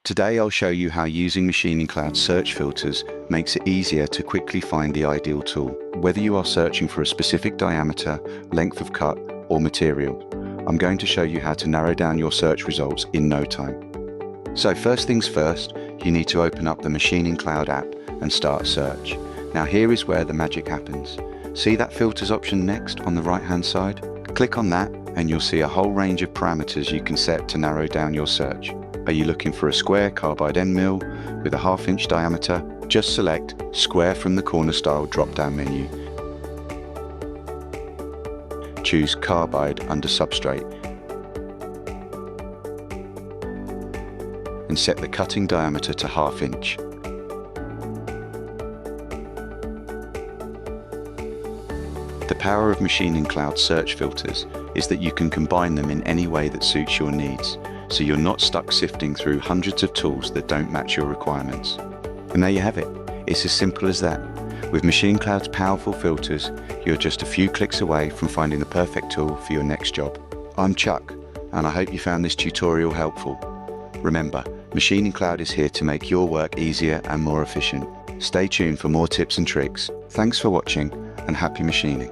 Today I'll show you how using MachiningCloud search filters makes it easier to quickly find the ideal tool, whether you are searching for a specific diameter, length of cut, or material. I'm going to show you how to narrow down your search results in no time. So first things first, you need to open up the MachiningCloud app and start a search. Now here is where the magic happens. See that filters option next on the right hand side? Click on that and you'll see a whole range of parameters you can set to narrow down your search. Are you looking for a square carbide end mill with a 1/2 inch diameter? Just select Square from the corner style drop-down menu. Choose Carbide under Substrate and set the cutting diameter to 1/2 inch. The power of MachiningCloud search filters is that you can combine them in any way that suits your needs, so you're not stuck sifting through hundreds of tools that don't match your requirements. And there you have it. It's as simple as that. With MachiningCloud's powerful filters, you're just a few clicks away from finding the perfect tool for your next job. I'm Chuck, and I hope you found this tutorial helpful. Remember, MachiningCloud is here to make your work easier and more efficient. Stay tuned for more tips and tricks. Thanks for watching, and happy machining.